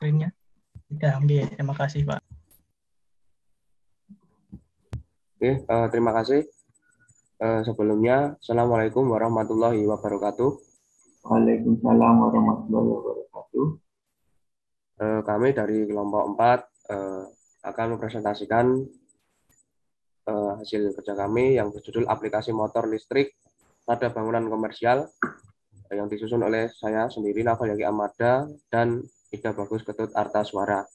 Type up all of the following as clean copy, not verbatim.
screen-nya. Ya, oke. Terima kasih, Pak. Oke, terima kasih. Sebelumnya, Assalamualaikum warahmatullahi wabarakatuh. Waalaikumsalam warahmatullahi wabarakatuh. Kami dari kelompok 4 akan mempresentasikan hasil kerja kami yang berjudul aplikasi motor listrik pada bangunan komersial yang disusun oleh saya sendiri, Naval Yaki Amada, dan Ida Bagus Ketut Artaswara.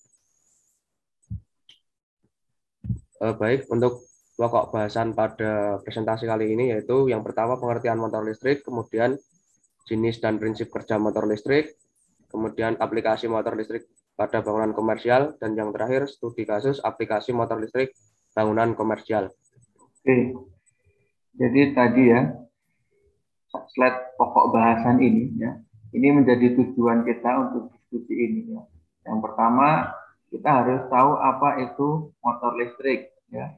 Baik, untuk pokok bahasan pada presentasi kali ini yaitu yang pertama pengertian motor listrik, kemudian jenis dan prinsip kerja motor listrik, kemudian aplikasi motor listrik pada bangunan komersial, dan yang terakhir studi kasus aplikasi motor listrik bangunan komersial. Oke, jadi tadi ya, slide pokok bahasan ini ya, ini menjadi tujuan kita untuk diskusi ini ya. Yang pertama, kita harus tahu apa itu motor listrik ya.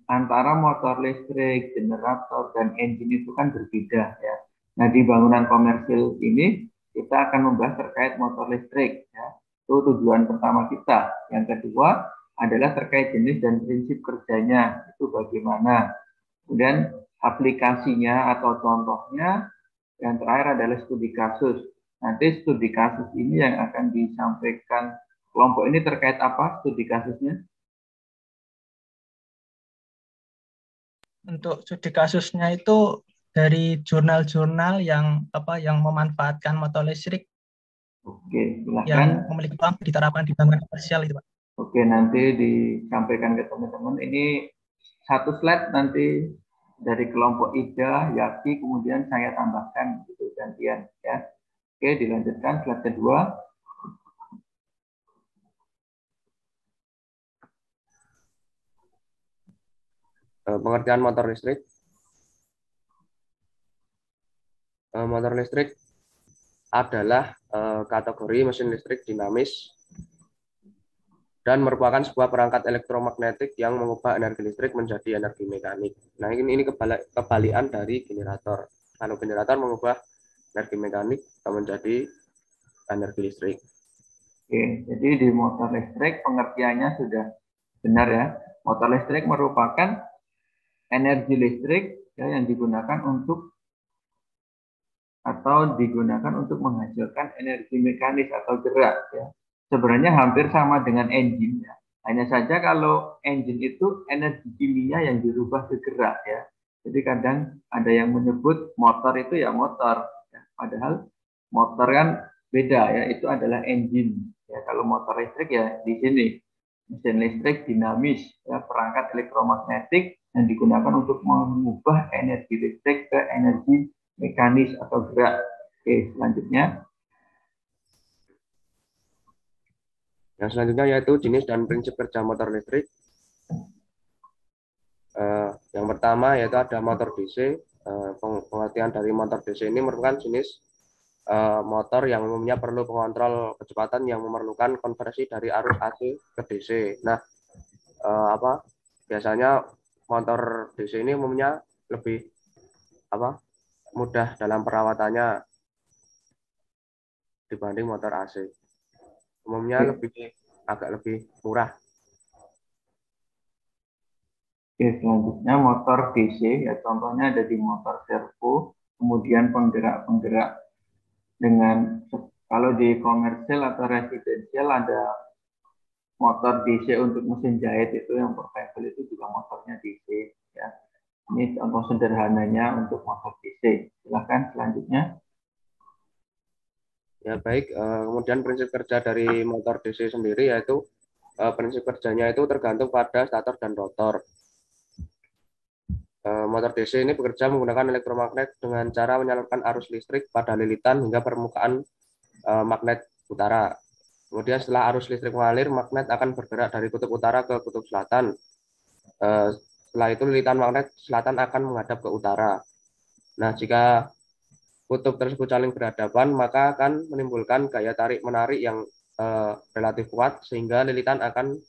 Antara motor listrik, generator, dan engine itu kan berbeda ya. Nah, di bangunan komersil ini kita akan membahas terkait motor listrik ya. Itu tujuan pertama kita. Yang kedua adalah terkait jenis dan prinsip kerjanya, itu bagaimana. Kemudian aplikasinya atau contohnya. Yang terakhir adalah studi kasus. Nanti studi kasus ini yang akan disampaikan kelompok ini terkait apa studi kasusnya? Untuk studi kasusnya itu dari jurnal-jurnal yang memanfaatkan motor listrik Oke, yang silakan. memiliki peluang diterapkan di bangunan komersial itu, Pak. Oke, nanti disampaikan ke teman-teman. Ini satu slide nanti dari kelompok Ida, Yaki, kemudian saya tambahkan gitu gantian ya. Oke, dilanjutkan slide kedua. Pengertian motor listrik. Motor listrik adalah kategori mesin listrik dinamis dan merupakan sebuah perangkat elektromagnetik yang mengubah energi listrik menjadi energi mekanik. Nah, ini kebalikan dari generator. Kalau generator mengubah energi mekanik menjadi energi listrik. Oke, jadi di motor listrik pengertiannya sudah benar ya. Motor listrik merupakan energi listrik ya, yang digunakan untuk menghasilkan energi mekanis atau gerak ya. Sebenarnya hampir sama dengan engine ya. Hanya saja kalau engine itu energi kimia yang dirubah ke gerak ya. Jadi kadang ada yang menyebut motor itu ya motor ya. Padahal motor kan beda ya, itu adalah engine ya. Kalau motor listrik ya di sini mesin listrik dinamis ya, perangkat elektromagnetik yang digunakan untuk mengubah energi listrik ke energi mekanis atau gerak. Oke, selanjutnya. Yang selanjutnya yaitu jenis dan prinsip kerja motor listrik. Yang pertama yaitu ada motor DC. Pengertian dari motor DC ini merupakan jenis motor yang umumnya perlu pengontrol kecepatan yang memerlukan konversi dari arus AC ke DC. Nah, biasanya motor DC ini umumnya lebih mudah dalam perawatannya dibanding motor AC. Umumnya agak lebih murah. Oke, selanjutnya motor DC ya, contohnya ada di motor servo, kemudian penggerak-penggerak dengan, kalau di komersil atau residensial ada motor DC untuk mesin jahit, itu yang portable itu juga motornya DC ya. Ini contoh sederhananya untuk motor DC. Silakan selanjutnya. Ya baik, kemudian prinsip kerja dari motor DC sendiri yaitu prinsip kerjanya itu tergantung pada stator dan rotor. Motor DC ini bekerja menggunakan elektromagnet dengan cara menyalurkan arus listrik pada lilitan hingga permukaan magnet utara. Kemudian setelah arus listrik mengalir, magnet akan bergerak dari kutub utara ke kutub selatan. Setelah itu lilitan magnet selatan akan menghadap ke utara. Nah, jika kutub tersebut saling berhadapan, maka akan menimbulkan gaya tarik-menarik yang relatif kuat sehingga lilitan akan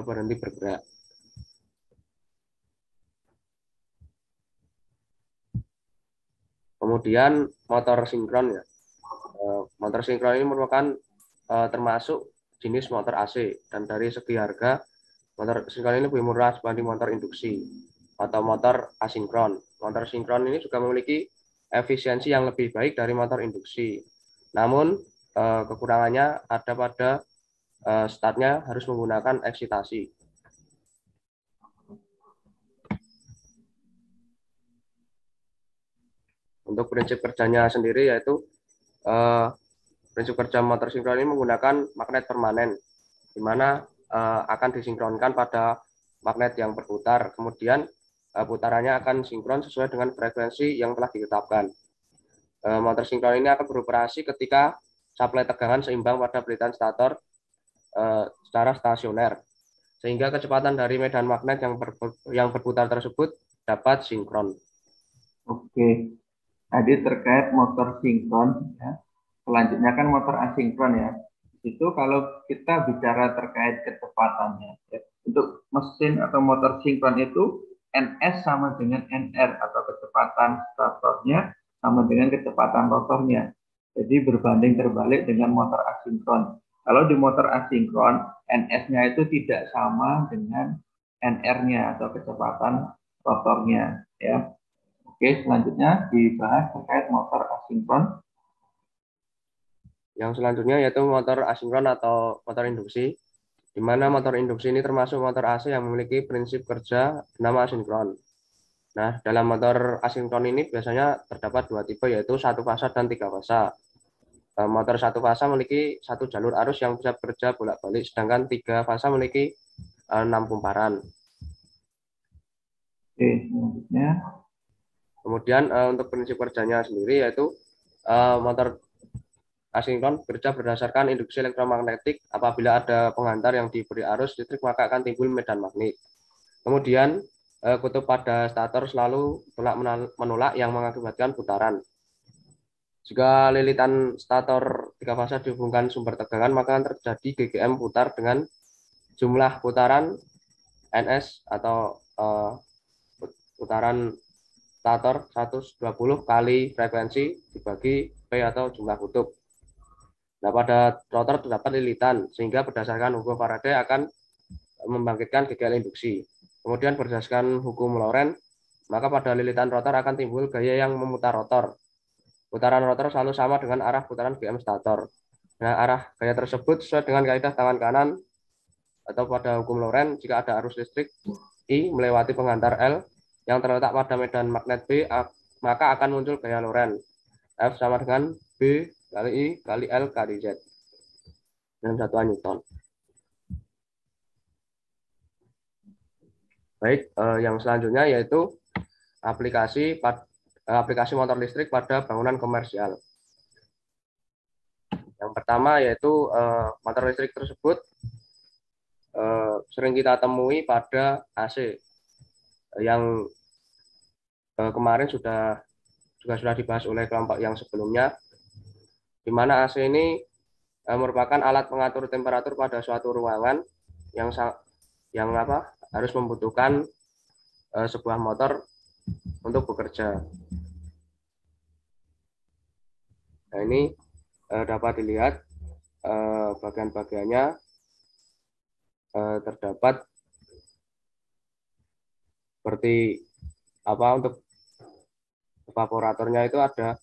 berhenti bergerak. Kemudian motor sinkron ya. Motor sinkron ini merupakan termasuk jenis motor AC, dan dari segi harga motor sinkron ini lebih murah dibanding motor induksi atau motor asinkron. Motor sinkron ini juga memiliki efisiensi yang lebih baik dari motor induksi. Namun kekurangannya ada pada startnya harus menggunakan eksitasi. Untuk prinsip kerjanya sendiri yaitu prinsip kerja motor sinkron ini menggunakan magnet permanen, di mana akan disinkronkan pada magnet yang berputar. Kemudian putarannya akan sinkron sesuai dengan frekuensi yang telah ditetapkan. Motor sinkron ini akan beroperasi ketika suplai tegangan seimbang pada pelitan stator secara stasioner, sehingga kecepatan dari medan magnet yang berputar tersebut dapat sinkron. Oke, tadi terkait motor sinkron, ya. Selanjutnya kan motor asinkron ya. Itu kalau kita bicara terkait kecepatannya, ya. Untuk mesin atau motor sinkron itu NS sama dengan NR atau kecepatan statornya sama dengan kecepatan rotornya. Jadi berbanding terbalik dengan motor asinkron. Kalau di motor asinkron, NS-nya itu tidak sama dengan NR-nya atau kecepatan rotornya, ya. Oke, selanjutnya dibahas terkait motor asinkron. Yang selanjutnya yaitu motor asinkron atau motor induksi, di mana motor induksi ini termasuk motor AC yang memiliki prinsip kerja bernama asinkron. Nah, dalam motor asinkron ini biasanya terdapat dua tipe, yaitu satu fasa dan tiga fasa. Motor satu fasa memiliki satu jalur arus yang bisa bekerja bolak-balik, sedangkan tiga fasa memiliki 6 kumparan. Oke, selanjutnya. Kemudian untuk prinsip kerjanya sendiri yaitu motor asinkron bekerja berdasarkan induksi elektromagnetik. Apabila ada penghantar yang diberi arus listrik, maka akan timbul medan magnet. Kemudian kutub pada stator selalu tolak-menolak yang mengakibatkan putaran. Jika lilitan stator tiga fasa dihubungkan sumber tegangan, maka akan terjadi GGM putar dengan jumlah putaran NS atau putaran stator 120 kali frekuensi dibagi P atau jumlah kutub. Nah, pada rotor terdapat lilitan, sehingga berdasarkan hukum Faraday akan membangkitkan GGL induksi. Kemudian berdasarkan hukum Lorentz, maka pada lilitan rotor akan timbul gaya yang memutar rotor. Putaran rotor selalu sama dengan arah putaran GM stator. Nah, arah gaya tersebut sesuai dengan kaidah tangan kanan atau pada hukum Lorentz, jika ada arus listrik I melewati penghantar L yang terletak pada medan magnet B, maka akan muncul gaya Lorentz. F sama dengan B kali I kali L kali Z dengan satuan Newton. Baik, yang selanjutnya yaitu aplikasi motor listrik pada bangunan komersial. Yang pertama yaitu motor listrik tersebut sering kita temui pada AC yang kemarin juga sudah dibahas oleh kelompok yang sebelumnya, di mana AC ini merupakan alat pengatur temperatur pada suatu ruangan yang harus membutuhkan sebuah motor untuk bekerja. Nah, ini dapat dilihat bagian-bagiannya terdapat seperti untuk evaporatornya itu ada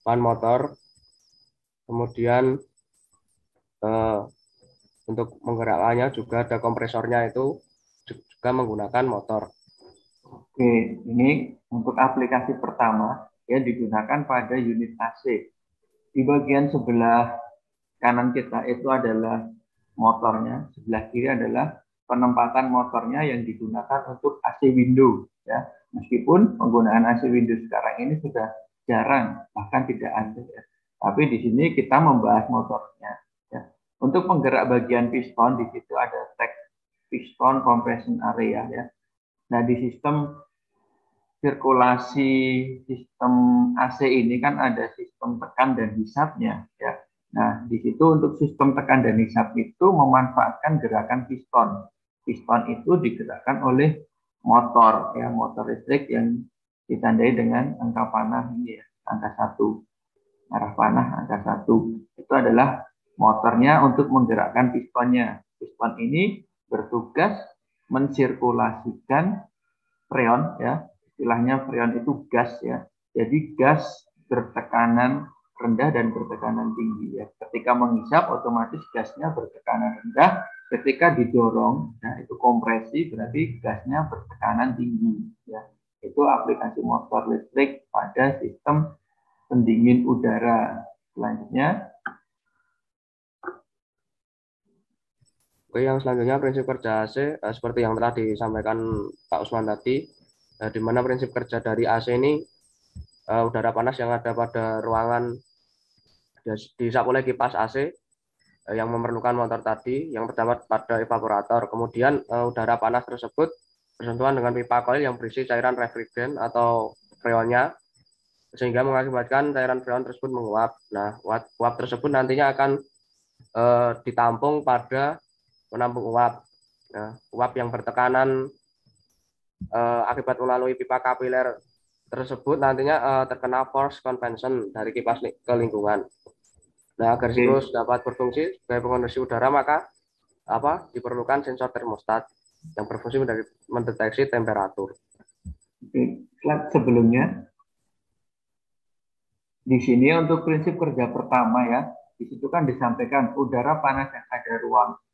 ban motor, kemudian untuk menggerakkannya juga ada kompresornya, itu juga menggunakan motor. Oke, ini untuk aplikasi pertama ya digunakan pada unit AC. Di bagian sebelah kanan kita itu adalah motornya, sebelah kiri adalah penempatan motornya yang digunakan untuk AC window ya. Meskipun penggunaan AC window sekarang ini sudah jarang, bahkan tidak ada ya. Tapi di sini kita membahas motornya ya. Untuk penggerak bagian piston, di situ ada teks piston compression area ya. Nah, di sistem sirkulasi sistem AC ini kan ada sistem tekan dan hisapnya ya. Nah, di situ untuk sistem tekan dan hisap itu memanfaatkan gerakan piston. Piston itu digerakkan oleh motor ya, motor listrik yang ditandai dengan angka panah ini ya, angka 1. Arah panah angka 1. Itu adalah motornya untuk menggerakkan pistonnya. Piston ini bertugas mensirkulasikan freon, ya, istilahnya freon itu gas, ya. Jadi gas bertekanan rendah dan bertekanan tinggi, ya. Ketika menghisap otomatis gasnya bertekanan rendah, ketika didorong, nah itu kompresi berarti gasnya bertekanan tinggi, ya. Itu aplikasi motor listrik pada sistem pendingin udara. Selanjutnya, oke, yang selanjutnya prinsip kerja AC seperti yang telah disampaikan Pak Usman tadi, di mana prinsip kerja dari AC ini udara panas yang ada pada ruangan dihisap oleh kipas AC yang memerlukan motor tadi yang terdapat pada evaporator. Kemudian udara panas tersebut bersentuhan dengan pipa koil yang berisi cairan refrigerant atau freonnya, sehingga mengakibatkan cairan freon tersebut menguap. Nah, uap tersebut nantinya akan ditampung pada penampung uap. Nah, uap yang bertekanan akibat melalui pipa kapiler tersebut nantinya terkena force convection dari kipas ke lingkungan. Nah, agar siklus dapat berfungsi sebagai pengondisi udara, maka diperlukan sensor termostat yang berfungsi mendeteksi temperatur. Slide sebelumnya. Di sini untuk prinsip kerja pertama, ya, di situ kan disampaikan udara panas yang ada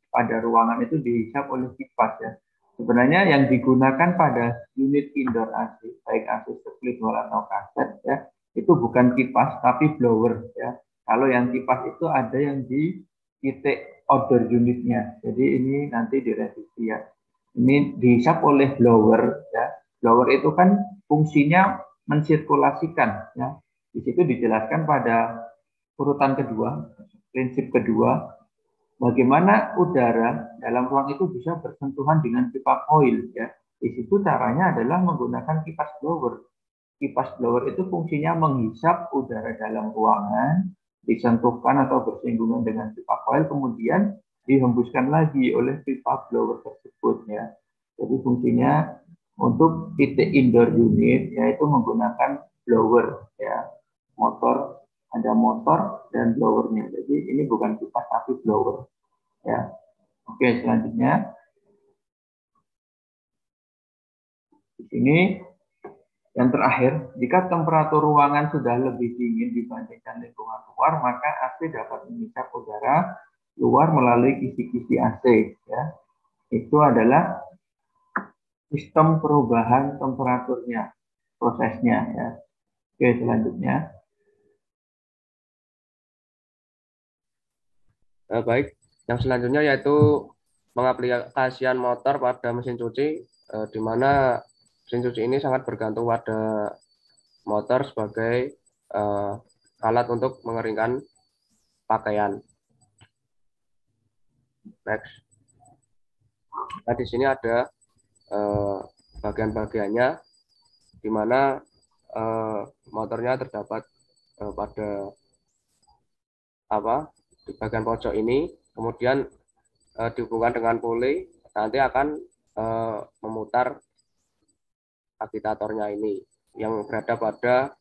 pada ruangan itu dihisap oleh kipas, ya. Sebenarnya yang digunakan pada unit indoor AC, baik AC split wall atau kaset, ya, itu bukan kipas tapi blower, ya. Kalau yang kipas itu ada yang di titik outdoor unitnya. Jadi ini nanti direvisi, ya. Ini dihisap oleh blower, ya. Blower itu kan fungsinya mensirkulasikan, ya. Di situ dijelaskan pada urutan kedua, prinsip kedua, bagaimana udara dalam ruang itu bisa bersentuhan dengan pipa koil, ya. Di situ caranya adalah menggunakan kipas blower. Kipas blower itu fungsinya menghisap udara dalam ruangan, disentuhkan atau bersinggungan dengan pipa koil, kemudian dihembuskan lagi oleh pipa blower tersebut, ya. Jadi fungsinya untuk titik indoor unit yaitu menggunakan blower, ya. Motor, ada motor dan blowernya. Jadi ini bukan kipas tapi blower, ya. Oke, selanjutnya di sini yang terakhir, jika temperatur ruangan sudah lebih dingin dibandingkan lingkungan luar, maka AC dapat menghisap udara luar melalui kisi-kisi AC, ya. Itu adalah sistem perubahan temperaturnya, prosesnya, ya. Oke, selanjutnya. Baik, yang selanjutnya yaitu pengaplikasian motor pada mesin cuci, di mana mesin cuci ini sangat bergantung pada motor sebagai alat untuk mengeringkan pakaian. Next. Nah, di sini ada bagian-bagiannya, di mana motornya terdapat pada di bagian pojok ini, kemudian dihubungkan dengan puli, nanti akan memutar agitatornya ini yang berada pada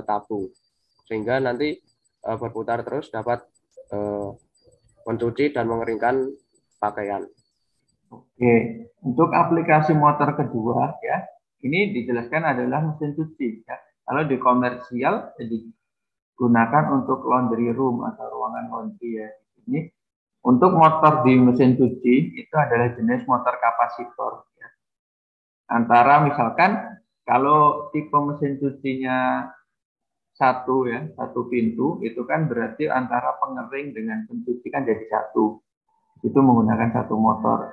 tabung, sehingga nanti berputar terus dapat mencuci dan mengeringkan pakaian. Oke, untuk aplikasi motor kedua, ya, ini dijelaskan adalah mesin cuci, ya. Kalau di komersial digunakan untuk laundry room atau ruangan laundry, ya. Ini untuk motor di mesin cuci itu adalah jenis motor kapasitor, ya. Antara misalkan kalau tipe mesin cucinya satu, ya, satu pintu, itu kan berarti antara pengering dengan pencuci kan jadi satu. Itu menggunakan satu motor.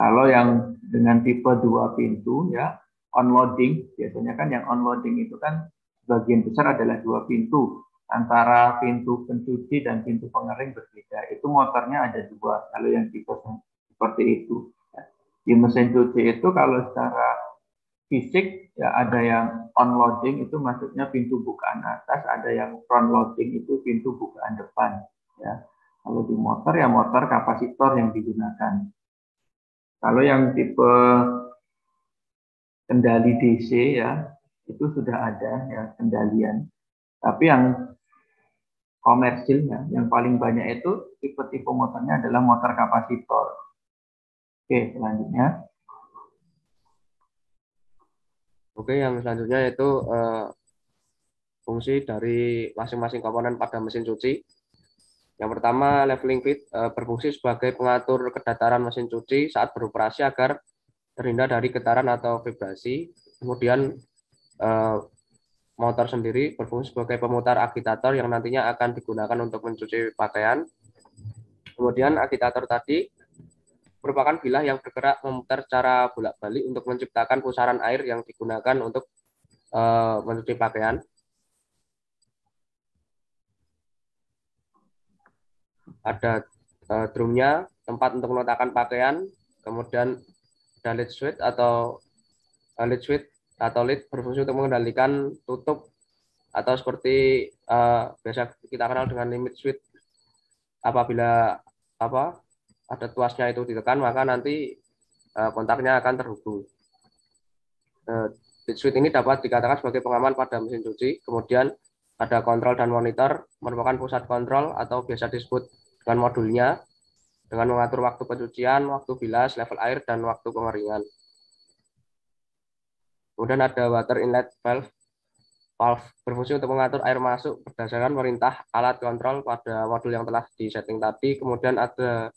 Kalau yang dengan tipe dua pintu, ya, onloading, biasanya kan yang onloading itu kan sebagian besar adalah dua pintu. Antara pintu pencuci dan pintu pengering berbeda. Itu motornya ada dua, kalau yang tipe seperti itu. Di mesin cuci itu kalau secara fisik, ya, ada yang onloading itu maksudnya pintu bukaan atas, ada yang front loading itu pintu bukaan depan, ya. Kalau di motor, ya motor kapasitor yang digunakan. Kalau yang tipe kendali DC, ya, itu sudah ada, ya, kendalian. Tapi yang komersil ya, yang paling banyak itu tipe-tipe motornya adalah motor kapasitor. Oke, selanjutnya. Oke, yang selanjutnya yaitu fungsi dari masing-masing komponen pada mesin cuci. Yang pertama, leveling feed berfungsi sebagai pengatur kedataran mesin cuci saat beroperasi agar terhindar dari getaran atau vibrasi. Kemudian motor sendiri berfungsi sebagai pemutar agitator yang nantinya akan digunakan untuk mencuci pakaian. Kemudian agitator tadi merupakan bilah yang bergerak memutar secara bolak-balik untuk menciptakan pusaran air yang digunakan untuk mencuci pakaian. Ada drumnya, tempat untuk meletakkan pakaian, kemudian ada lid switch atau lid berfungsi untuk mengendalikan tutup atau seperti biasa kita kenal dengan limit switch. Apabila ada tuasnya itu ditekan, maka nanti kontaknya akan terhubung. Lid switch ini dapat dikatakan sebagai pengaman pada mesin cuci. Kemudian ada kontrol dan monitor, merupakan pusat kontrol atau biasa disebut dengan modulnya, dengan mengatur waktu pencucian, waktu bilas, level air, dan waktu pengeringan. Kemudian ada water inlet valve. Valve berfungsi untuk mengatur air masuk berdasarkan perintah alat kontrol pada modul yang telah disetting tadi. Kemudian ada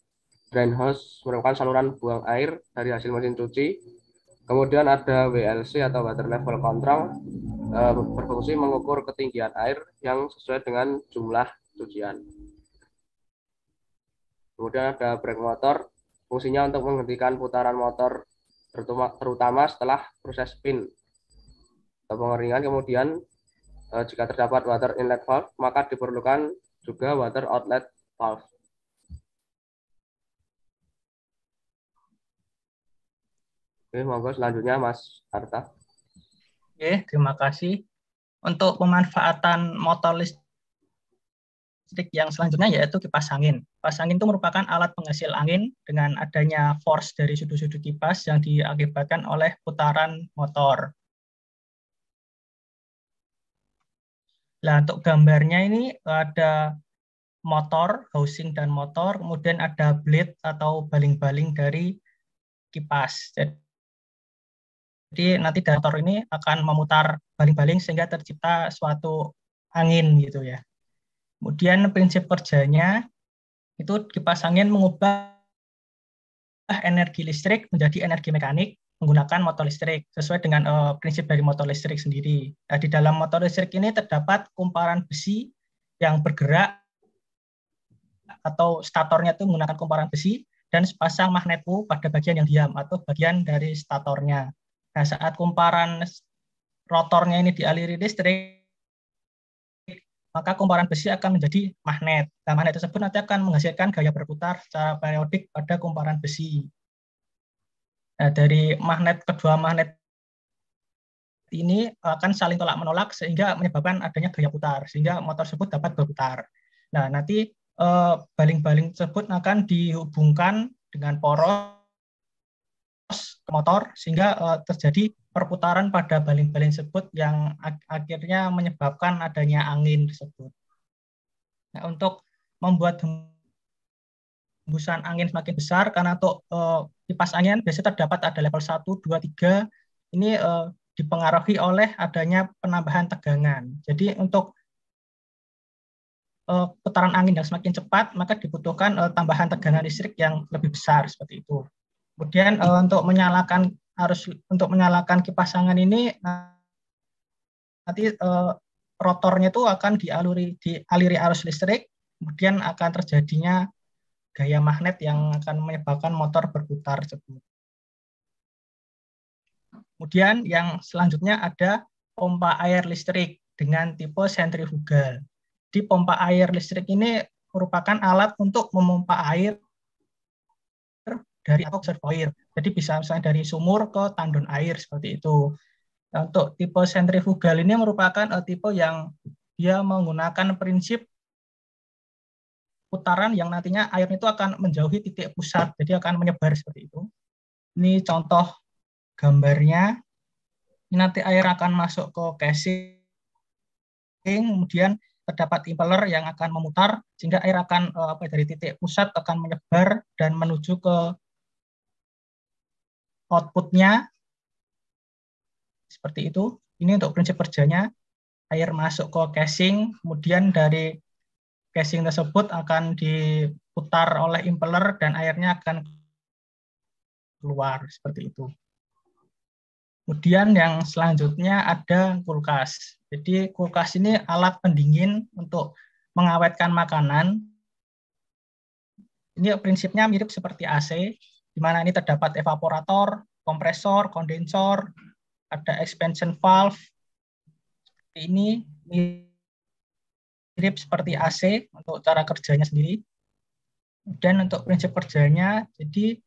drain hose, merupakan saluran buang air dari hasil mesin cuci. Kemudian ada WLC atau water level control, berfungsi mengukur ketinggian air yang sesuai dengan jumlah cucian. Kemudian ada brake motor, fungsinya untuk menghentikan putaran motor terutama setelah proses spin atau pengeringan. Kemudian jika terdapat water inlet valve, maka diperlukan juga water outlet valve. Oke, monggo selanjutnya Mas Arta. Oke, terima kasih. Untuk pemanfaatan motor listrik yang selanjutnya yaitu kipas angin. Kipas angin itu merupakan alat penghasil angin dengan adanya force dari sudut-sudut kipas yang diakibatkan oleh putaran motor. Nah, untuk gambarnya ini ada motor, housing dan motor, kemudian ada blade atau baling-baling dari kipas. Jadi nanti motor ini akan memutar baling-baling sehingga tercipta suatu angin gitu ya. Kemudian prinsip kerjanya itu kipas angin mengubah energi listrik menjadi energi mekanik menggunakan motor listrik sesuai dengan prinsip dari motor listrik sendiri. Nah, di dalam motor listrik ini terdapat kumparan besi yang bergerak atau statornya itu menggunakan kumparan besi dan sepasang magnet pada bagian yang diam atau bagian dari statornya. Nah, saat kumparan rotornya ini dialiri listrik, maka kumparan besi akan menjadi magnet. Nah, magnet tersebut nanti akan menghasilkan gaya berputar secara periodik pada kumparan besi. Nah, dari kedua magnet ini akan saling tolak menolak sehingga menyebabkan adanya gaya putar, sehingga motor tersebut dapat berputar. Nah, nanti baling-baling tersebut akan dihubungkan dengan poros motor sehingga terjadi perputaran pada baling-baling tersebut yang akhirnya menyebabkan adanya angin tersebut. Nah, untuk membuat hembusan angin semakin besar, karena untuk kipas angin biasanya terdapat ada level 1, 2, 3, ini dipengaruhi oleh adanya penambahan tegangan. Jadi untuk putaran angin yang semakin cepat, maka dibutuhkan tambahan tegangan listrik yang lebih besar seperti itu. Kemudian untuk menyalakan kipas angin ini nanti rotornya itu akan dialiri arus listrik, kemudian akan terjadinya gaya magnet yang akan menyebabkan motor berputar tersebut. Kemudian yang selanjutnya ada pompa air listrik dengan tipe sentrifugal. Di pompa air listrik ini merupakan alat untuk memompa air dari reservoir. Jadi bisa misalnya dari sumur ke tandon air seperti itu. Nah, untuk tipe sentrifugal ini merupakan tipe yang dia menggunakan prinsip putaran yang nantinya air itu akan menjauhi titik pusat, jadi akan menyebar seperti itu. Ini contoh gambarnya. Ini nanti air akan masuk ke casing, kemudian terdapat impeller yang akan memutar sehingga air akan dari titik pusat akan menyebar dan menuju ke outputnya seperti itu. Ini untuk prinsip kerjanya, air masuk ke casing, kemudian dari casing tersebut akan diputar oleh impeller dan airnya akan keluar seperti itu. Kemudian yang selanjutnya ada kulkas. Jadi kulkas ini alat pendingin untuk mengawetkan makanan. Ini prinsipnya mirip seperti AC, di mana ini terdapat evaporator, kompresor, kondensor, ada expansion valve. Ini mirip seperti AC untuk cara kerjanya sendiri. Dan untuk prinsip kerjanya, jadi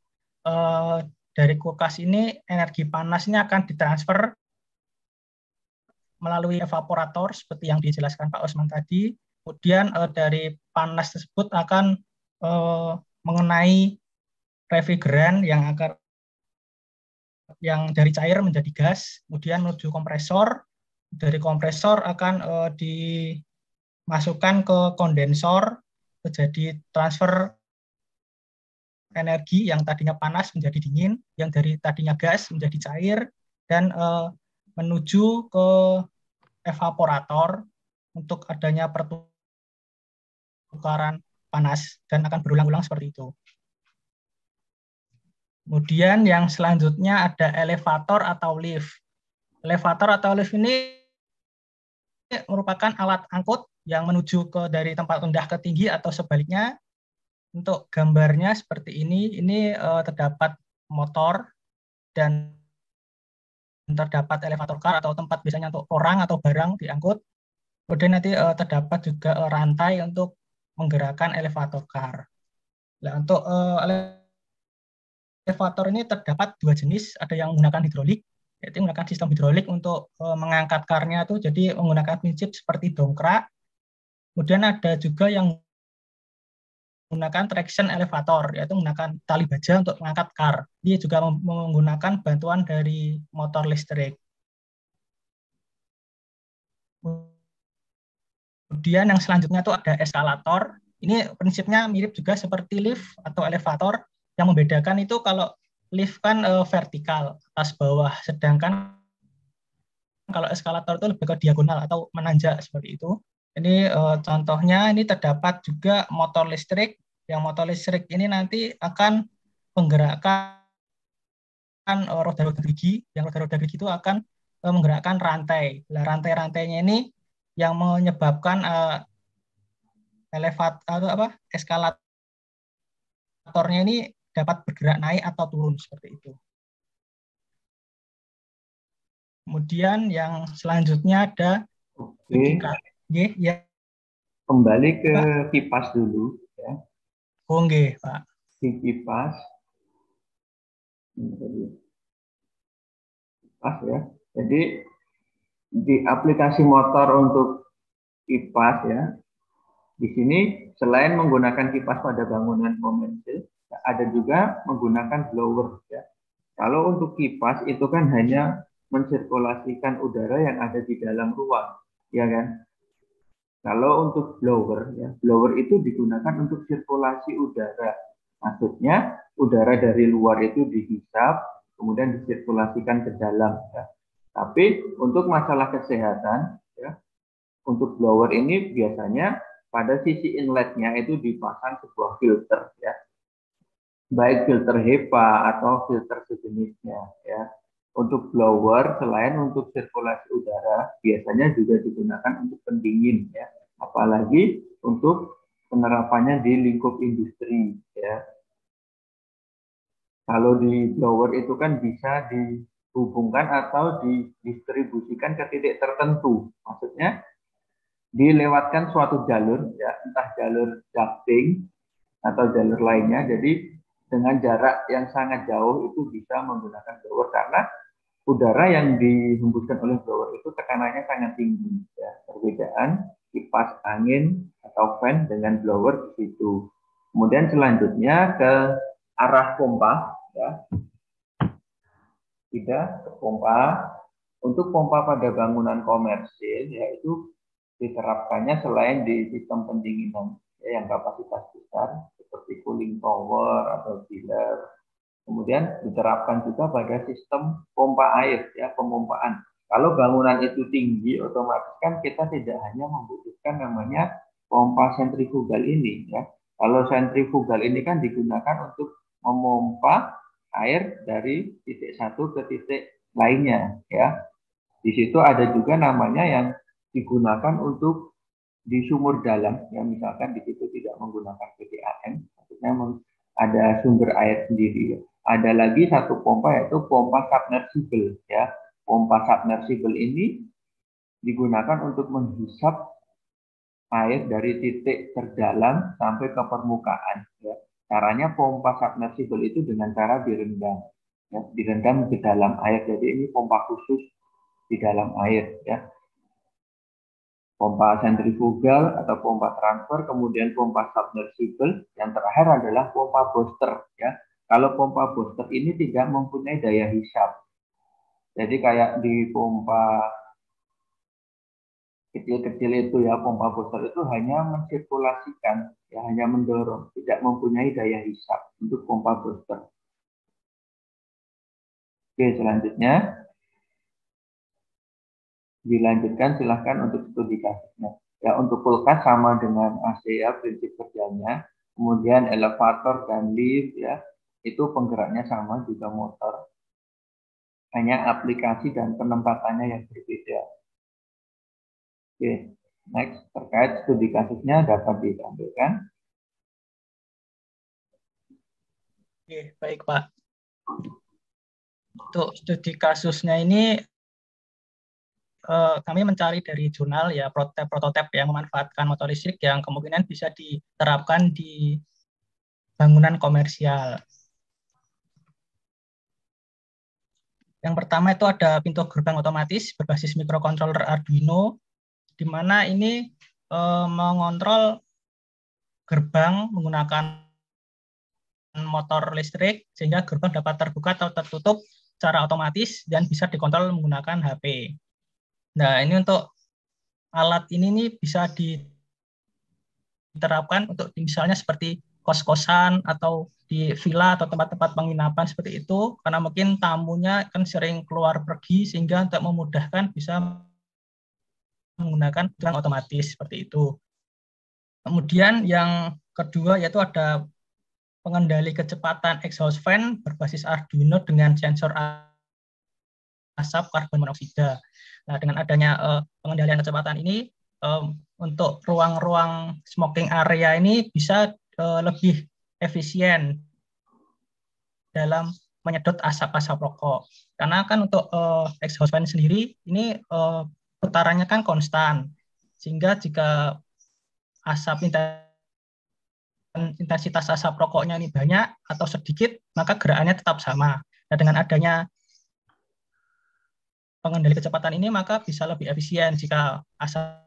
dari kulkas ini energi panas ini akan ditransfer melalui evaporator seperti yang dijelaskan Pak Osman tadi. Kemudian dari panas tersebut akan mengenai refrigeran yang dari cair menjadi gas, kemudian menuju kompresor. Dari kompresor akan dimasukkan ke kondensor, terjadi transfer energi yang tadinya panas menjadi dingin, yang dari tadinya gas menjadi cair, dan menuju ke evaporator untuk adanya pertukaran panas, dan akan berulang-ulang seperti itu. Kemudian yang selanjutnya ada elevator atau lift. Elevator atau lift ini merupakan alat angkut yang menuju dari tempat rendah ke tinggi atau sebaliknya. Untuk gambarnya seperti ini terdapat motor dan terdapat elevator car atau tempat biasanya untuk orang atau barang diangkut. Kemudian nanti terdapat juga rantai untuk menggerakkan elevator car. Nah, untuk elevator ini terdapat dua jenis, ada yang menggunakan hidrolik, yaitu menggunakan sistem hidrolik untuk mengangkat karnya itu, jadi menggunakan prinsip seperti dongkrak. Kemudian ada juga yang menggunakan traction elevator, yaitu menggunakan tali baja untuk mengangkat kar. Dia juga menggunakan bantuan dari motor listrik. Kemudian yang selanjutnya itu ada eskalator. Ini prinsipnya mirip juga seperti lift atau elevator. Yang membedakan itu kalau lift kan vertikal, atas bawah. Sedangkan kalau eskalator itu lebih ke diagonal atau menanjak seperti itu. Ini contohnya, ini terdapat juga motor listrik. Yang motor listrik ini nanti akan menggerakkan roda-roda gerigi. Yang roda-roda gerigi itu akan menggerakkan rantai. Nah, rantai-rantainya ini yang menyebabkan eskalatornya ini dapat bergerak naik atau turun seperti itu. Kemudian yang selanjutnya ada ya. Kembali ke kipas dulu ya. Pak. Di kipas ya. Jadi di aplikasi motor untuk kipas ya. Di sini selain menggunakan kipas pada bangunan komersil, ada juga menggunakan blower ya. Kalau untuk kipas itu kan hanya mensirkulasikan udara yang ada di dalam ruang, ya kan? Kalau untuk blower ya, blower itu digunakan untuk sirkulasi udara. Maksudnya udara dari luar itu dihisap, kemudian disirkulasikan ke dalam ya. Tapi untuk masalah kesehatan ya, untuk blower ini biasanya pada sisi inletnya itu dipasang sebuah filter ya, baik filter HEPA atau filter sejenisnya ya. Untuk blower selain untuk sirkulasi udara biasanya juga digunakan untuk pendingin ya, apalagi untuk penerapannya di lingkup industri ya. Kalau di blower itu kan bisa dihubungkan atau didistribusikan ke titik tertentu, maksudnya dilewatkan suatu jalur ya, entah jalur ducting atau jalur lainnya. Jadi dengan jarak yang sangat jauh itu bisa menggunakan blower karena udara yang dihembuskan oleh blower itu tekanannya sangat tinggi ya. Perbedaan kipas angin atau fan dengan blower di situ. Kemudian selanjutnya ke arah pompa ya. Tidak ke pompa. Untuk pompa pada bangunan komersil yaitu diterapkannya selain di sistem pendinginan ya, yang kapasitas besar seperti cooling tower atau chiller. Kemudian diterapkan juga pada sistem pompa air ya, pemompaan. Kalau bangunan itu tinggi, otomatis kan kita tidak hanya membutuhkan namanya pompa sentrifugal ini ya. Kalau sentrifugal ini kan digunakan untuk memompa air dari titik satu ke titik lainnya ya. Di situ ada juga namanya yang digunakan untuk di sumur dalam, ya misalkan di situ tidak menggunakan PDAM, maksudnya ada sumber air sendiri. Ada lagi satu pompa yaitu pompa submersible, ya. Pompa submersible ini digunakan untuk menghisap air dari titik terdalam sampai ke permukaan. Ya. Caranya pompa submersible itu dengan cara direndam, ya, direndam ke dalam air. Jadi ini pompa khusus di dalam air ya. Pompa sentrifugal atau pompa transfer, kemudian pompa submersible, yang terakhir adalah pompa booster ya. Kalau pompa booster ini tidak mempunyai daya hisap. Jadi kayak di pompa kecil-kecil itu ya, pompa booster itu hanya mensirkulasikan ya, hanya mendorong, tidak mempunyai daya hisap untuk pompa booster. Oke, selanjutnya dilanjutkan, silahkan untuk studi kasusnya. Ya, untuk kulkas sama dengan AC ya, prinsip kerjanya. Kemudian elevator dan lift ya, itu penggeraknya sama juga motor. Hanya aplikasi dan penempatannya yang berbeda. Oke, next, terkait studi kasusnya dapat ditampilkan. Oke, baik Pak. Untuk studi kasusnya ini kami mencari dari jurnal ya prototipe yang memanfaatkan motor listrik yang kemungkinan bisa diterapkan di bangunan komersial. Yang pertama itu ada pintu gerbang otomatis berbasis microcontroller Arduino, di mana ini mengontrol gerbang menggunakan motor listrik sehingga gerbang dapat terbuka atau tertutup secara otomatis dan bisa dikontrol menggunakan HP. Nah, ini untuk alat ini nih bisa diterapkan untuk misalnya seperti kos-kosan atau di villa atau tempat-tempat penginapan seperti itu, karena mungkin tamunya kan sering keluar pergi sehingga untuk memudahkan bisa menggunakan gerbang otomatis seperti itu. Kemudian yang kedua yaitu ada pengendali kecepatan exhaust fan berbasis Arduino dengan sensor asap karbon monoksida. Nah, dengan adanya pengendalian kecepatan ini, untuk ruang-ruang smoking area ini bisa lebih efisien dalam menyedot asap-asap rokok. Karena kan untuk exhaust fan sendiri ini putarannya kan konstan, sehingga jika intensitas asap rokoknya ini banyak atau sedikit, maka gerakannya tetap sama. Nah, dengan adanya pengendali kecepatan ini maka bisa lebih efisien. Jika asap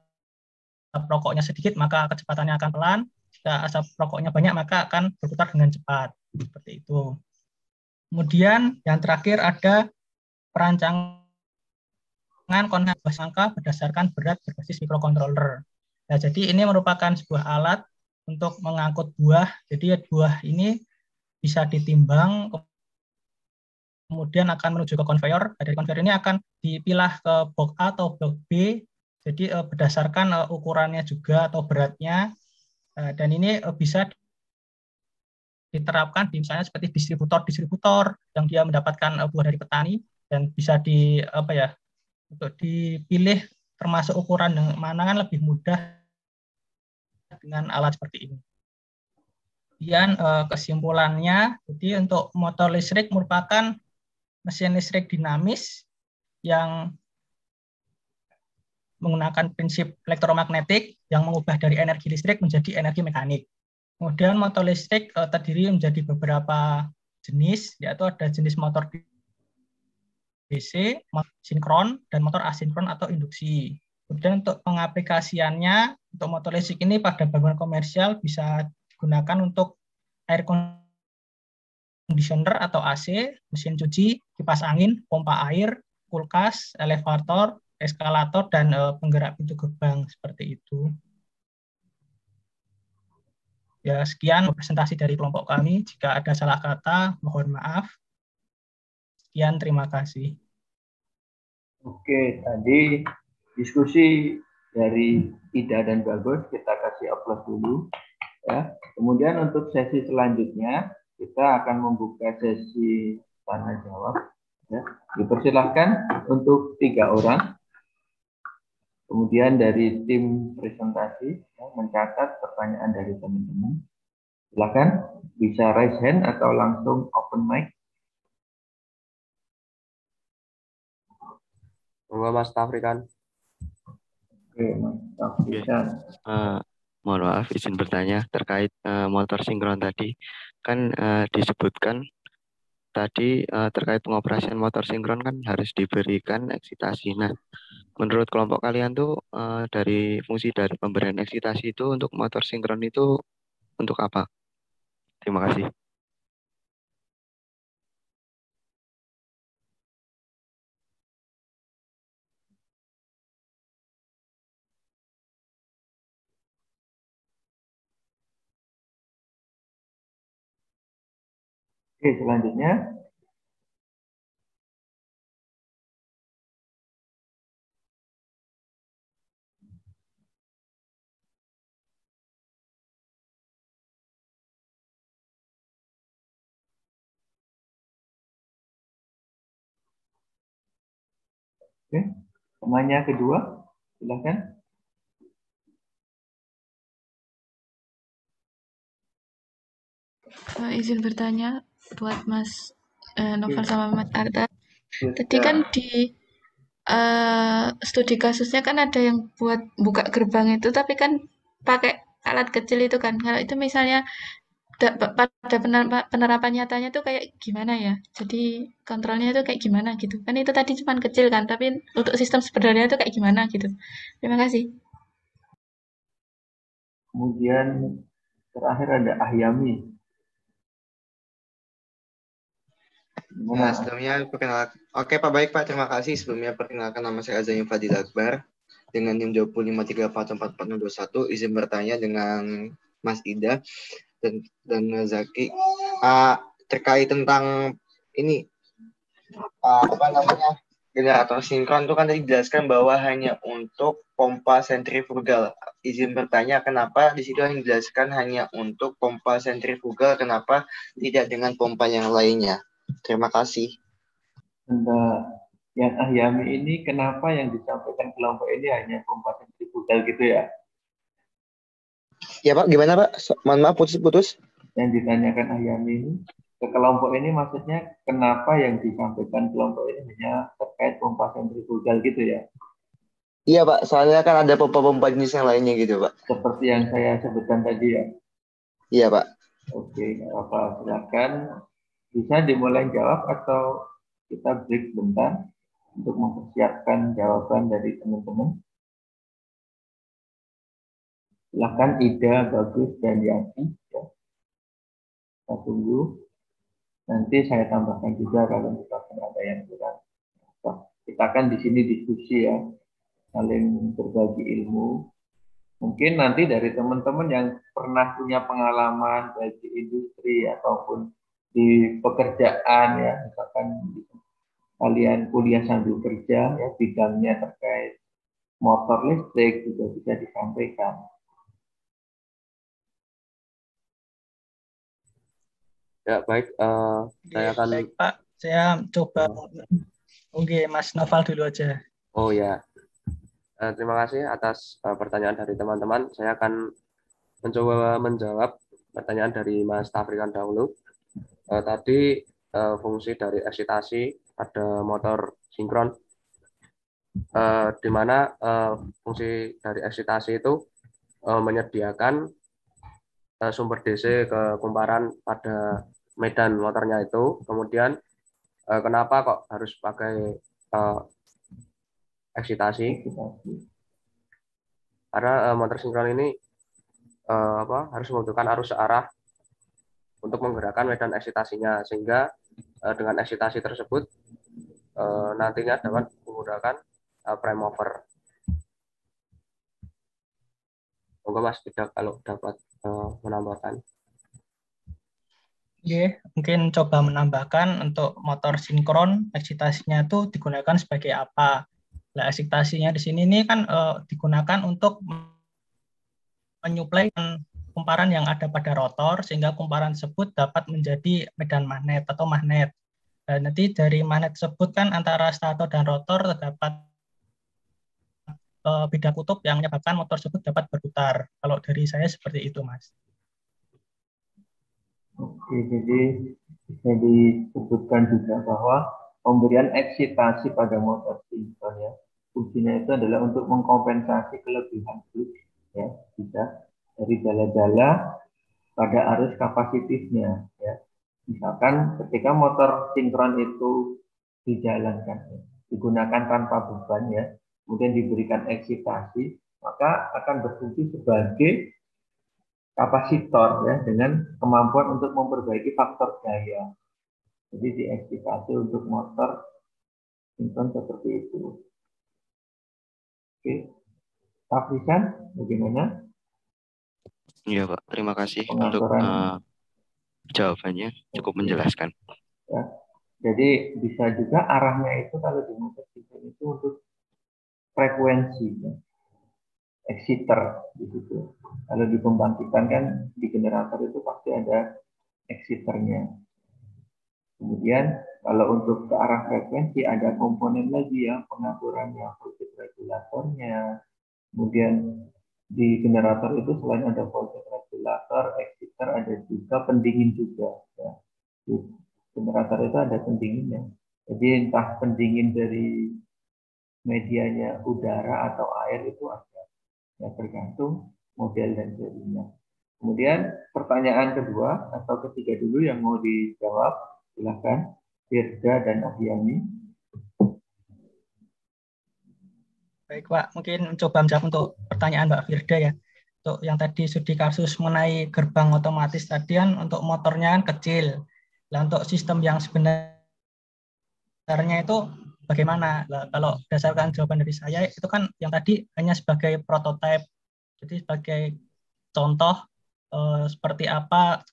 rokoknya sedikit maka kecepatannya akan pelan, jika asap rokoknya banyak maka akan berputar dengan cepat. Seperti itu. Kemudian yang terakhir ada perancangan konvensi angka berdasarkan berat berbasis microcontroller. Nah, jadi ini merupakan sebuah alat untuk mengangkut buah. Jadi buah ini bisa ditimbang, kemudian akan menuju ke konveyor. Dari konveyor ini akan dipilah ke box A atau box B. Jadi berdasarkan ukurannya juga atau beratnya. Dan ini bisa diterapkan di misalnya seperti distributor yang dia mendapatkan buah dari petani dan bisa untuk dipilih termasuk ukuran yang mana kan lebih mudah dengan alat seperti ini. Kemudian kesimpulannya, jadi untuk motor listrik merupakan mesin listrik dinamis yang menggunakan prinsip elektromagnetik yang mengubah dari energi listrik menjadi energi mekanik. Kemudian motor listrik terdiri menjadi beberapa jenis, yaitu ada jenis motor DC, motor sinkron, dan motor asinkron atau induksi. Kemudian untuk pengaplikasiannya, untuk motor listrik ini pada bangunan komersial bisa digunakan untuk air conditioner atau AC, mesin cuci, kipas angin, pompa air, kulkas, elevator, eskalator dan penggerak pintu gerbang seperti itu. Ya, sekian presentasi dari kelompok kami. Jika ada salah kata, mohon maaf. Sekian, terima kasih. Oke, tadi diskusi dari Ida dan Bagus kita kasih aplaus dulu. Ya. Kemudian untuk sesi selanjutnya kita akan membuka sesi tanya jawab. Ya. Dipersilahkan untuk 3 orang. Kemudian dari tim presentasi ya, mencatat pertanyaan dari teman-teman. Silakan bisa raise hand atau langsung open mic. Monggo Mas Tafrikan. Oke, Mas Tafrikan. Mohon maaf izin bertanya terkait motor sinkron tadi. Kan disebutkan tadi terkait pengoperasian motor sinkron kan harus diberikan eksitasi. Nah, menurut kelompok kalian tuh dari fungsi dari pemberian eksitasi itu untuk motor sinkron itu untuk apa? Terima kasih. Oke, selanjutnya. Oke, temannya kedua, silakan. Izin bertanya buat Mas Novel sama Mas Arta. Tadi Ya. kan di studi kasusnya kan ada yang buat buka gerbang itu, tapi kan pakai alat kecil itu kan. Kalau itu misalnya pada penerapan nyatanya tuh kayak gimana ya? Jadi kontrolnya itu kayak gimana gitu. Kan itu tadi cuma kecil kan, tapi untuk sistem sebenarnya itu kayak gimana gitu. Terima kasih. Kemudian terakhir ada Ahyami. Nah, sebelumnya perkenalkan. Oke Pak, baik Pak, terima kasih. Sebelumnya perkenalkan nama saya Azani Fadil Akbar dengan NIM 25344421. Izin bertanya dengan Mas Ida dan Zaki terkait tentang ini generator sinkron itu kan tadi dijelaskan bahwa hanya untuk pompa sentrifugal. Izin bertanya kenapa di situ yang dijelaskan hanya untuk pompa sentrifugal, kenapa tidak dengan pompa yang lainnya? Terima kasih. Yang Ahyami ini kenapa yang disampaikan kelompok ini hanya pompa sentrifugal gitu ya? Ya Pak, gimana Pak? Mohon maaf putus-putus. Yang ditanyakan Ahyami ini ke kelompok ini maksudnya kenapa yang disampaikan kelompok ini hanya terkait pompa sentrifugal gitu ya? Iya Pak, soalnya kan ada pompa-pompa jenis yang lainnya gitu Pak. Seperti yang saya sebutkan tadi ya? Iya Pak. Oke, nggak apa-apa. Silakan bisa dimulai jawab atau kita break bentar untuk mempersiapkan jawaban dari teman-teman. Silakan Ida, Bagus, dan Yanti. Ya. Kita tunggu. Nanti saya tambahkan juga kalau misalkan ada yang kurang. Kita akan di sini diskusi ya, saling berbagi ilmu. Mungkin nanti dari teman-teman yang pernah punya pengalaman baik di industri ataupun di pekerjaan ya, misalkan kalian kuliah sambil kerja ya, bidangnya terkait motor listrik juga bisa disampaikan. Ya baik, saya akan. Baik Pak, saya coba. Oke, Mas Noval dulu aja. Oh ya, terima kasih atas pertanyaan dari teman-teman. Saya akan mencoba menjawab pertanyaan dari Mas Tafrikan dahulu. Tadi fungsi dari eksitasi pada motor sinkron, di mana fungsi dari eksitasi itu menyediakan sumber DC ke kumparan pada medan motornya itu. Kemudian kenapa kok harus pakai eksitasi? Karena motor sinkron ini harus membutuhkan arus searah untuk menggerakkan medan eksitasinya, sehingga dengan eksitasi tersebut nantinya dapat menggunakan prime mover. Monggo Mas tidak kalau dapat menambahkan. Oke, mungkin coba menambahkan untuk motor sinkron, eksitasinya itu digunakan sebagai apa? Nah, eksitasinya di sini ini kan digunakan untuk menyuplai kumparan yang ada pada rotor, sehingga kumparan tersebut dapat menjadi medan magnet atau magnet. Dan nanti dari magnet tersebut kan antara stator dan rotor terdapat bidang kutub yang menyebabkan motor tersebut dapat berputar. Kalau dari saya seperti itu, Mas. Oke, jadi bisa disebutkan juga bahwa pemberian eksitasi pada motor sinkron ya, fungsinya itu adalah untuk mengkompensasi kelebihan switch ya, bisa dari jala-jala pada arus kapasitifnya ya. Misalkan ketika motor sinkron itu dijalankan, ya, digunakan tanpa beban ya, kemudian diberikan eksitasi, maka akan berfungsi sebagai kapasitor ya, dengan kemampuan untuk memperbaiki faktor daya. Jadi dieksitasi untuk motor sinkron seperti itu. Oke, Pak Frisan, bagaimana? Iya Pak, terima kasih untuk Pengaturan. jawabannya, cukup menjelaskan. Ya. Jadi bisa juga arahnya itu kalau di motor sinkron itu untuk frekuensi ya. Exciter di situ. Kalau di pembangkitan kan di generator itu pasti ada exciternya. Kemudian kalau untuk ke arah frekuensi ada komponen lagi ya, pengaturannya, voltage regulatornya. Kemudian di generator itu selain ada voltage regulator, exciter, ada juga pendingin juga. Ya. Di generator itu ada pendinginnya. Jadi entah pendingin dari medianya udara atau air itu ada. Ya, tergantung model dan serinya. Kemudian pertanyaan kedua atau ketiga dulu yang mau dijawab, silakan Firda dan Ahyani. Baik Pak, mungkin mencoba menjawab untuk pertanyaan Mbak Firda ya. Untuk yang tadi studi kasus mengenai gerbang otomatis tadi kan untuk motornya kan kecil. Nah, untuk sistem yang sebenarnya itu bagaimana? Nah, kalau berdasarkan jawaban dari saya itu kan yang tadi hanya sebagai prototipe. Jadi sebagai contoh seperti apa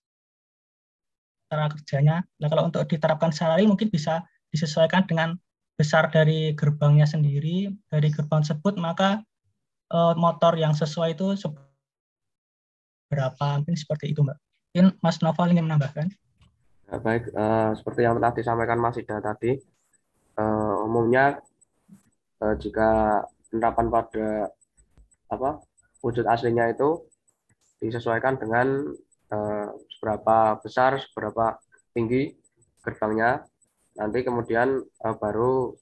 cara kerjanya. Nah, kalau untuk diterapkan secara real mungkin bisa disesuaikan dengan besar dari gerbangnya sendiri. Dari gerbang tersebut maka motor yang sesuai itu berapa, mungkin seperti itu Mbak. Mungkin Mas Noval ingin menambahkan. Nah, baik, seperti yang telah disampaikan Mas Ida tadi, umumnya jika penerapan pada wujud aslinya itu disesuaikan dengan seberapa besar, seberapa tinggi gerbangnya. Nanti kemudian baru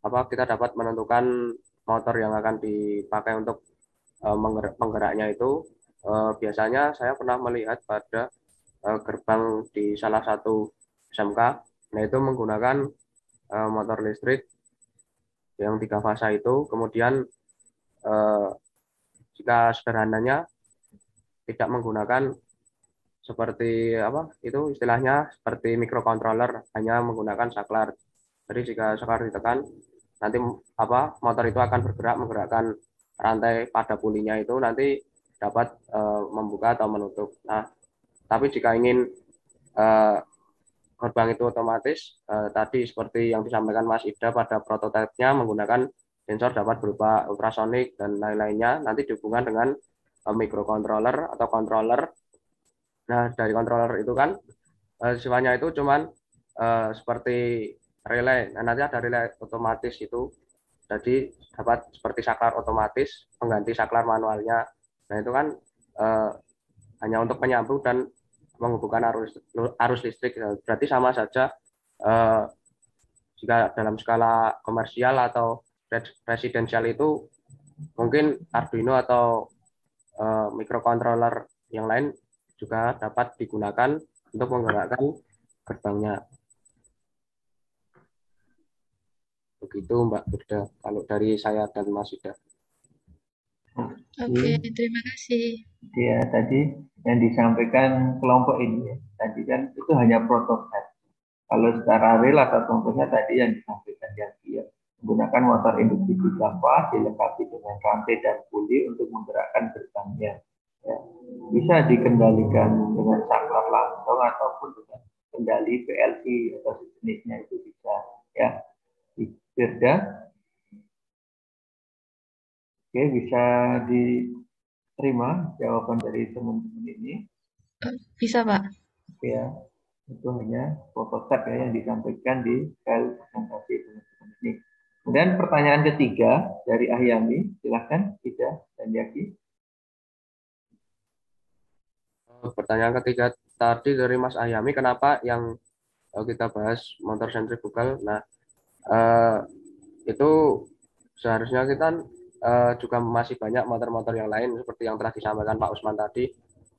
kita dapat menentukan motor yang akan dipakai untuk penggeraknya itu. Biasanya saya pernah melihat pada gerbang di salah satu SMK, nah itu menggunakan motor listrik yang 3 fasa itu. Kemudian jika sederhananya tidak menggunakan seperti itu istilahnya seperti microcontroller, hanya menggunakan saklar. Jadi jika saklar ditekan, nanti motor itu akan bergerak menggerakkan rantai pada pulinya itu, nanti dapat membuka atau menutup. Nah, tapi jika ingin gerbang itu otomatis, tadi seperti yang disampaikan Mas Ida pada prototipenya menggunakan sensor dapat berupa ultrasonik dan lain-lainnya, nanti dihubungkan dengan microcontroller atau controller. Nah, dari controller itu kan sifatnya itu cuman seperti relay. Nah, nanti ada relay otomatis itu. Jadi dapat seperti saklar otomatis pengganti saklar manualnya. Nah, itu kan hanya untuk menyambung dan menghubungkan arus listrik. Berarti sama saja jika dalam skala komersial atau residensial itu mungkin Arduino atau microcontroller yang lain juga dapat digunakan untuk menggerakkan gerbangnya. Begitu Mbak Firda, kalau dari saya dan Mas Ida. Oke, terima kasih. Ya, tadi yang disampaikan kelompok ini ya, tadi kan itu hanya prototipe. Kalau secara real atau contohnya tadi yang disampaikan ya, Menggunakan motor induksi Java dilengkapi dengan rantai dan puli untuk menggerakkan gerbangnya. Ya. Bisa dikendalikan dengan saklar langsung ataupun dengan kendali PLC atau sejenisnya itu bisa. Ya, Firda. Oke, bisa diterima jawaban dari teman-teman ini. Bisa, Pak. Ya, itu hanya prototipe ya yang disampaikan di file presentasi teman-teman ini. Kemudian pertanyaan ketiga dari Ahyami, silahkan Ida dan Yaki. Pertanyaan ketiga tadi dari Mas Ahyami, kenapa yang kita bahas motor sentrifugal? Nah, itu seharusnya kita juga masih banyak motor-motor yang lain seperti yang telah disampaikan Pak Usman tadi.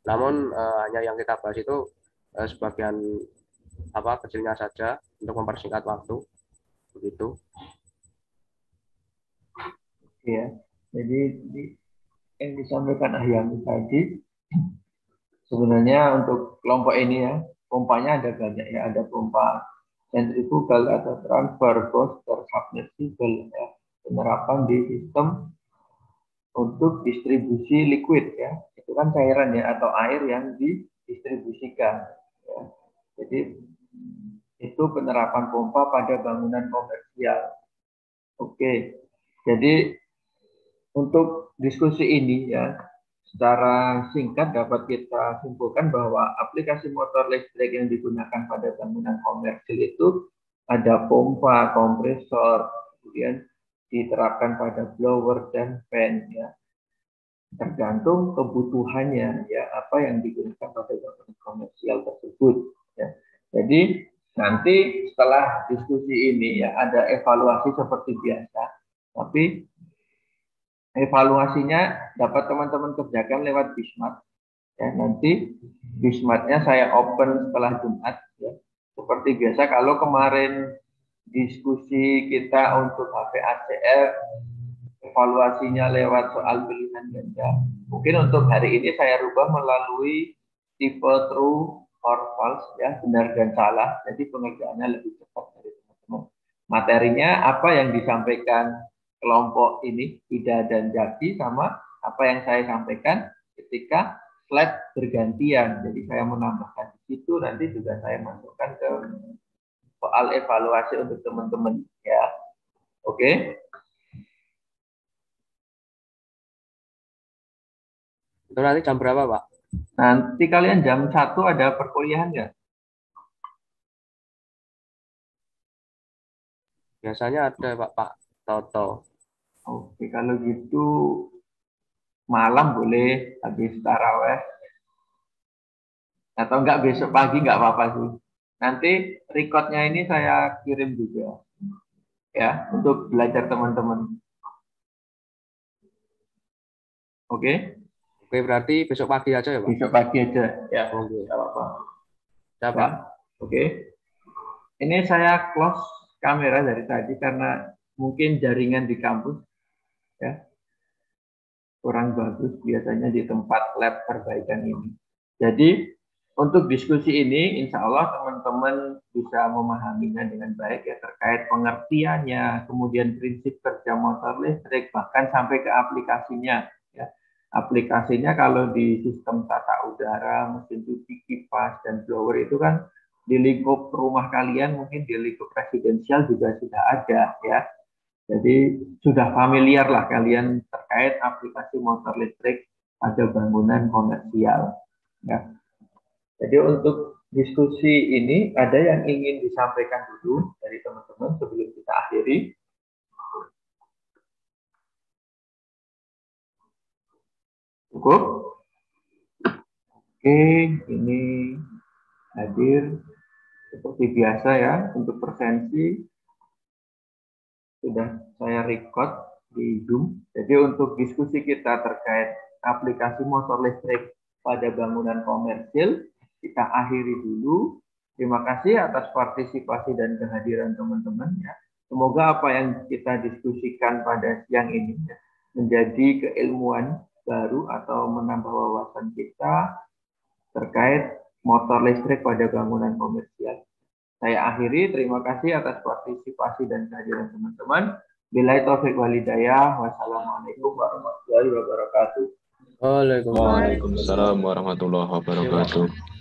Namun hanya yang kita bahas itu sebagian kecilnya saja untuk mempersingkat waktu. Begitu. Ya, jadi yang disampaikan Ahyami tadi sebenarnya untuk kelompok ini ya, pompanya ada banyak ya, ada pompa sentrifugal atau transfer booster submersible ya, penerapan di sistem untuk distribusi liquid ya, itu kan cairan ya atau air yang didistribusikan ya. Jadi itu penerapan pompa pada bangunan komersial. Oke, jadi untuk diskusi ini ya, secara singkat dapat kita simpulkan bahwa aplikasi motor listrik yang digunakan pada bangunan komersil itu ada pompa, kompresor, kemudian diterapkan pada blower dan fan ya. Tergantung kebutuhannya ya, apa yang digunakan pada bangunan komersial tersebut ya. Jadi nanti setelah diskusi ini ya ada evaluasi seperti biasa, tapi evaluasinya dapat teman-teman kerjakan lewat Bismart. Ya, nanti Bismartnya saya open setelah Jumat. Ya. Seperti biasa, kalau kemarin diskusi kita untuk HP ACR, evaluasinya lewat soal pilihan ganda. Mungkin untuk hari ini saya rubah melalui tipe true or false, ya, benar dan salah. Jadi pengerjaannya lebih cepat dari teman-teman. Materinya apa yang disampaikan kelompok ini, Ida dan Jaki, sama apa yang saya sampaikan ketika slide bergantian. Jadi saya menambahkan di situ, nanti juga saya masukkan ke soal evaluasi untuk teman-teman ya. Oke. Itu nanti jam berapa, Pak? Nanti kalian jam 1 ada perkuliahan nggak? Biasanya ada, Pak Toto. Oke, kalau gitu malam boleh habis taraweh. Atau enggak besok pagi enggak apa-apa sih. Nanti recordnya ini saya kirim juga. Ya, untuk belajar teman-teman. Oke? Oke, berarti besok pagi aja ya, Pak? Besok pagi aja. Ya, oke. Enggak apa-apa. Ya, Pak. Oke. Ini saya close kamera dari tadi karena mungkin jaringan di kampus ya kurang bagus biasanya di tempat lab perbaikan ini. Jadi untuk diskusi ini insya Allah teman-teman bisa memahaminya dengan baik ya, terkait pengertiannya, kemudian prinsip kerja motor listrik, bahkan sampai ke aplikasinya ya. Aplikasinya kalau di sistem tata udara, mesin cuci, kipas, dan blower itu kan di lingkup rumah kalian, mungkin di lingkup residensial juga sudah ada ya. Jadi sudah familiar lah kalian terkait aplikasi motor listrik pada bangunan komersial. Ya. Jadi untuk diskusi ini ada yang ingin disampaikan dulu dari teman-teman sebelum kita akhiri. Cukup? Oke, ini hadir seperti biasa ya untuk presensi. Sudah saya record di Zoom. Jadi untuk diskusi kita terkait aplikasi motor listrik pada bangunan komersil, kita akhiri dulu. Terima kasih atas partisipasi dan kehadiran teman-teman ya. Semoga apa yang kita diskusikan pada siang ini ya, menjadi keilmuan baru atau menambah wawasan kita terkait motor listrik pada bangunan komersial. Saya akhiri, terima kasih atas partisipasi dan kehadiran teman-teman. Billahi taufiq walhidayah. Wassalamualaikum warahmatullahi wabarakatuh. Waalaikumsalam. Waalaikumsalam warahmatullahi wabarakatuh.